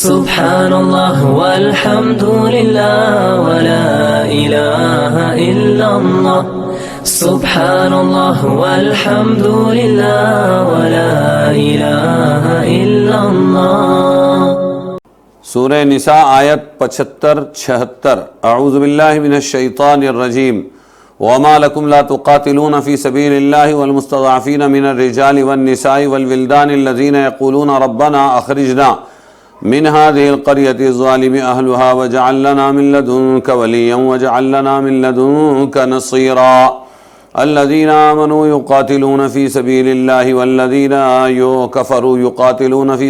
سبحان اللہ والحمد للہ ولا الہ الا اللہ سبحان اللہ والحمد للہ ولا الہ الا اللہ۔ سورہ نساء آیت 75-76۔ اعوذ باللہ من الشیطان الرجیم۔ وما لکم لا تقاتلون فی سبیل اللہ والمستضعفین من الرجال والنساء والولدان الذین یقولون ربنا اخرجنا من هذه القرية الظالم أهلها واجعل لنا من لدنك وليا واجعل لنا من لدنك نصيرا الذين آمنوا يقاتلون في سبيل الله والذين كفروا يقاتلون في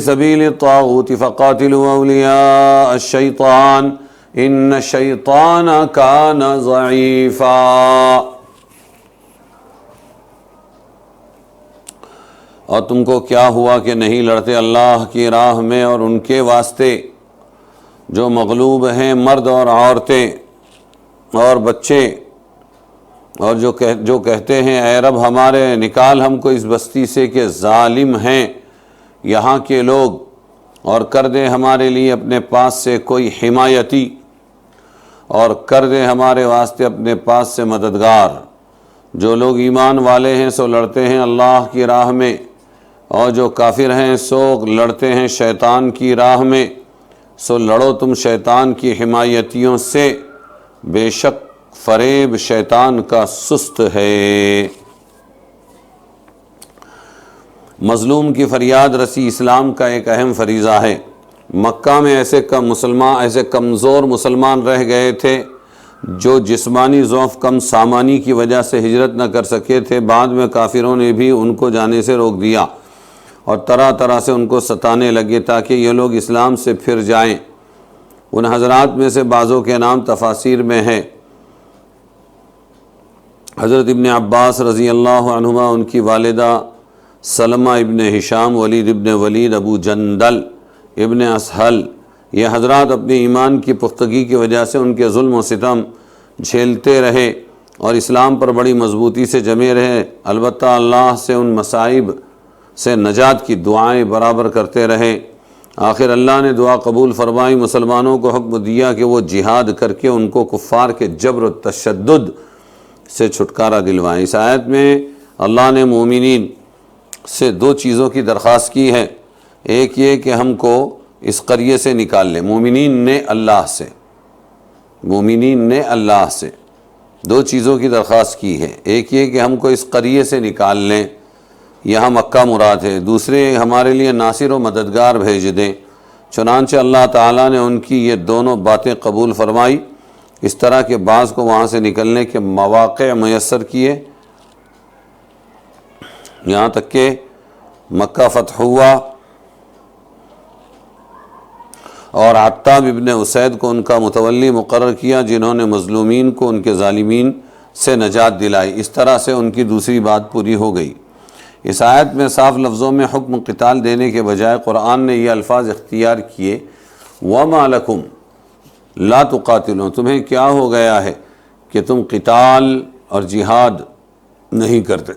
سبيل الطاغوت فقاتلوا أولياء الشيطان إن الشيطان كان ضعيفا۔ اور تم کو کیا ہوا کہ نہیں لڑتے اللہ کی راہ میں اور ان کے واسطے جو مغلوب ہیں، مرد اور عورتیں اور بچے، اور جو کہتے ہیں اے رب ہمارے نکال ہم کو اس بستی سے کہ ظالم ہیں یہاں کے لوگ، اور کر دے ہمارے لیے اپنے پاس سے کوئی حمایتی، اور کر دے ہمارے واسطے اپنے پاس سے مددگار۔ جو لوگ ایمان والے ہیں سو لڑتے ہیں اللہ کی راہ میں، اور جو کافر ہیں سو لڑتے ہیں شیطان کی راہ میں، سو لڑو تم شیطان کی حمایتیوں سے، بے شک فریب شیطان کا سست ہے۔ مظلوم کی فریاد رسی اسلام کا ایک اہم فریضہ ہے۔ مکہ میں ایسے کمزور مسلمان رہ گئے تھے جو جسمانی ضعف کم سامانی کی وجہ سے ہجرت نہ کر سکے تھے۔ بعد میں کافروں نے بھی ان کو جانے سے روک دیا اور طرح طرح سے ان کو ستانے لگے تاکہ یہ لوگ اسلام سے پھر جائیں۔ ان حضرات میں سے بعضوں کے نام تفاسیر میں ہے۔ حضرت ابن عباس رضی اللہ عنہما، ان کی والدہ سلمہ ابن ہشام، ولید ابن ولید، ابو جندل ابن اسہل، یہ حضرات اپنے ایمان کی پختگی کی وجہ سے ان کے ظلم و ستم جھیلتے رہے اور اسلام پر بڑی مضبوطی سے جمے رہے، البتہ اللہ سے ان مصائب سے نجات کی دعائیں برابر کرتے رہے۔ آخر اللہ نے دعا قبول فرمائی، مسلمانوں کو حکم دیا کہ وہ جہاد کر کے ان کو کفار کے جبر و تشدد سے چھٹکارا دلوائیں۔ اس آیت میں اللہ نے مومنین سے دو چیزوں کی درخواست کی ہے۔ ایک یہ کہ ہم کو اس قریے سے نکال لیں، مومنین نے اللہ سے دو چیزوں کی درخواست کی ہے۔ ایک یہ کہ ہم کو اس قریے سے نکال لیں، یہاں مکہ مراد ہے۔ دوسرے ہمارے لیے ناصر و مددگار بھیج دیں۔ چنانچہ اللہ تعالیٰ نے ان کی یہ دونوں باتیں قبول فرمائی، اس طرح کے بعض کو وہاں سے نکلنے کے مواقع میسر کیے، یہاں تک کہ مکہ فتح ہوا اور عتاب ابن اسید کو ان کا متولی مقرر کیا، جنہوں نے مظلومین کو ان کے ظالمین سے نجات دلائی۔ اس طرح سے ان کی دوسری بات پوری ہو گئی۔ اس آیت میں صاف لفظوں میں حکم قتال دینے کے بجائے قرآن نے یہ الفاظ اختیار کیے، وَمَا لَكُمْ لَا تُقَاتِلُونَ، تمہیں کیا ہو گیا ہے کہ تم قتال اور جہاد نہیں کرتے۔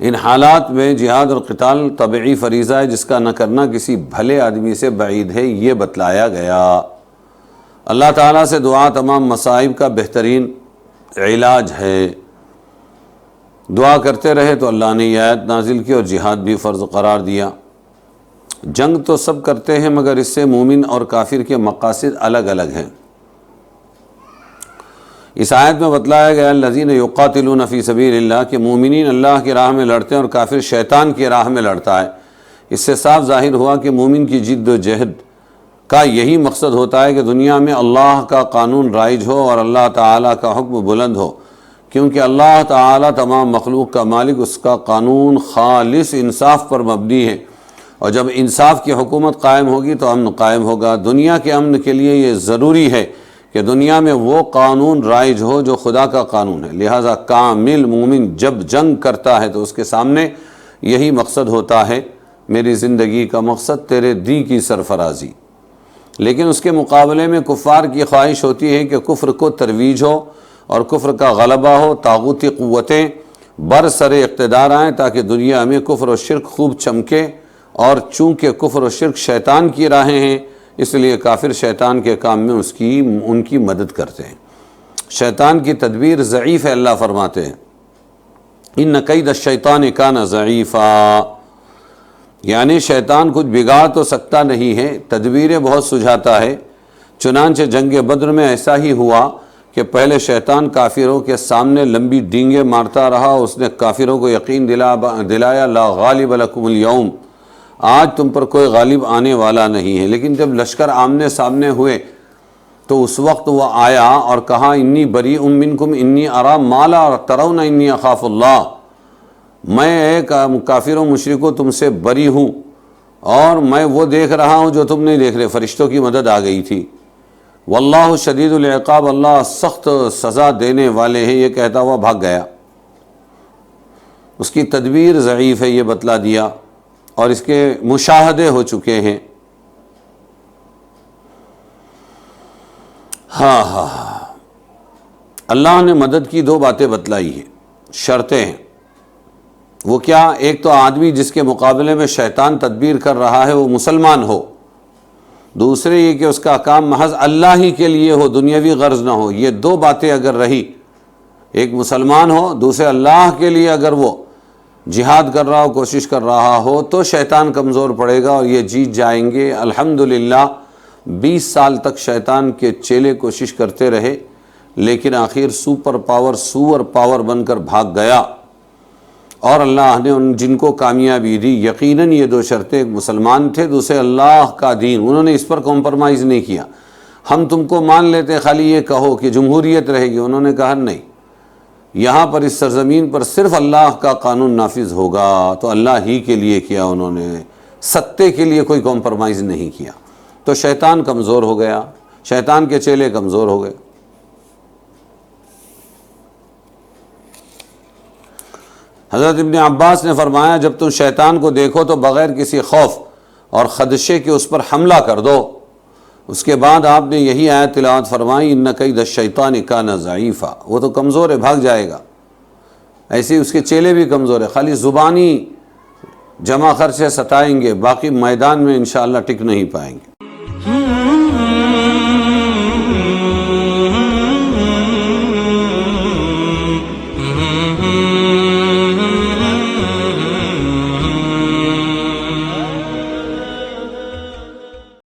ان حالات میں جہاد اور قتال طبعی فریضہ ہے جس کا نہ کرنا کسی بھلے آدمی سے بعید ہے، یہ بتلایا گیا۔ اللہ تعالیٰ سے دعا تمام مصائب کا بہترین علاج ہے۔ دعا کرتے رہے تو اللہ نے یہ آیت نازل کی اور جہاد بھی فرض قرار دیا۔ جنگ تو سب کرتے ہیں مگر اس سے مومن اور کافر کے مقاصد الگ الگ ہیں۔ اس آیت میں بتلایا گیا الذین یقاتلون فی سبیل اللہ، کہ مومنین اللہ کی راہ میں لڑتے ہیں اور کافر شیطان کی راہ میں لڑتا ہے۔ اس سے صاف ظاہر ہوا کہ مومن کی جد و جہد کا یہی مقصد ہوتا ہے کہ دنیا میں اللہ کا قانون رائج ہو اور اللہ تعالیٰ کا حکم بلند ہو، کیونکہ اللہ تعالیٰ تمام مخلوق کا مالک، اس کا قانون خالص انصاف پر مبنی ہے، اور جب انصاف کی حکومت قائم ہوگی تو امن قائم ہوگا۔ دنیا کے امن کے لیے یہ ضروری ہے کہ دنیا میں وہ قانون رائج ہو جو خدا کا قانون ہے۔ لہٰذا کامل مومن جب جنگ کرتا ہے تو اس کے سامنے یہی مقصد ہوتا ہے، میری زندگی کا مقصد تیرے دین کی سرفرازی۔ لیکن اس کے مقابلے میں کفار کی خواہش ہوتی ہے کہ کفر کو ترویج ہو اور کفر کا غلبہ ہو، طاغوتی قوتیں برسر اقتدار آئیں تاکہ دنیا میں کفر و شرک خوب چمکے، اور چونکہ کفر و شرک شیطان کی راہیں ہیں اس لیے کافر شیطان کے کام میں ان کی مدد کرتے ہیں۔ شیطان کی تدبیر ضعیف ہے، اللہ فرماتے ہیں ان کید الشیطان کان ضعیفا، یعنی شیطان کچھ بگاڑ تو سکتا نہیں ہے، تدبیریں بہت سجھاتا ہے۔ چنانچہ جنگ بدر میں ایسا ہی ہوا کہ پہلے شیطان کافروں کے سامنے لمبی ڈینگیں مارتا رہا، اس نے کافروں کو یقین دلایا لا غالب لکم اليوم، آج تم پر کوئی غالب آنے والا نہیں ہے۔ لیکن جب لشکر آمنے سامنے ہوئے تو اس وقت وہ آیا اور کہا انی بریء منکم انی اری ما لا ترون انی اخاف اللہ، میں ایک کافر و مشرکو تم سے بری ہوں اور میں وہ دیکھ رہا ہوں جو تم نہیں دیکھ رہے۔ فرشتوں کی مدد آ گئی تھی۔ واللہ شدید العقاب، اللہ سخت سزا دینے والے ہیں، یہ کہتا ہوا بھاگ گیا۔ اس کی تدبیر ضعیف ہے، یہ بتلا دیا، اور اس کے مشاہدے ہو چکے ہیں۔ ہاں اللہ نے مدد کی دو باتیں بتلائی ہیں، شرطیں ہیں۔ وہ کیا؟ ایک تو آدمی جس کے مقابلے میں شیطان تدبیر کر رہا ہے وہ مسلمان ہو، دوسرے یہ کہ اس کا کام محض اللہ ہی کے لیے ہو، دنیاوی غرض نہ ہو۔ یہ دو باتیں اگر رہی، ایک مسلمان ہو، دوسرے اللہ کے لیے اگر وہ جہاد کر رہا ہو، کوشش کر رہا ہو، تو شیطان کمزور پڑے گا اور یہ جیت جائیں گے۔ الحمدللہ 20 سال تک شیطان کے چیلے کوشش کرتے رہے، لیکن آخر سوور پاور بن کر بھاگ گیا، اور اللہ نے جن کو کامیابی دی یقیناً یہ دو شرطیں، ایک مسلمان تھے، دوسرے اللہ کا دین، انہوں نے اس پر کمپرمائز نہیں کیا۔ ہم تم کو مان لیتے، خالی یہ کہو کہ جمہوریت رہے گی، انہوں نے کہا نہیں، یہاں پر اس سرزمین پر صرف اللہ کا قانون نافذ ہوگا، تو اللہ ہی کے لیے کیا، انہوں نے ستے کے لیے کوئی کمپرمائز نہیں کیا۔ تو شیطان کمزور ہو گیا، شیطان کے چیلے کمزور ہو گئے۔ حضرت ابن عباس نے فرمایا جب تم شیطان کو دیکھو تو بغیر کسی خوف اور خدشے کے اس پر حملہ کر دو۔ اس کے بعد آپ نے یہی آیت تلاوت فرمائی ان کید الشیطان کان ضعیفا، وہ تو کمزور ہے، بھاگ جائے گا۔ ایسے ہی اس کے چیلے بھی کمزور ہیں، خالی زبانی جمع خرچے ستائیں گے، باقی میدان میں انشاءاللہ ٹک نہیں پائیں گے۔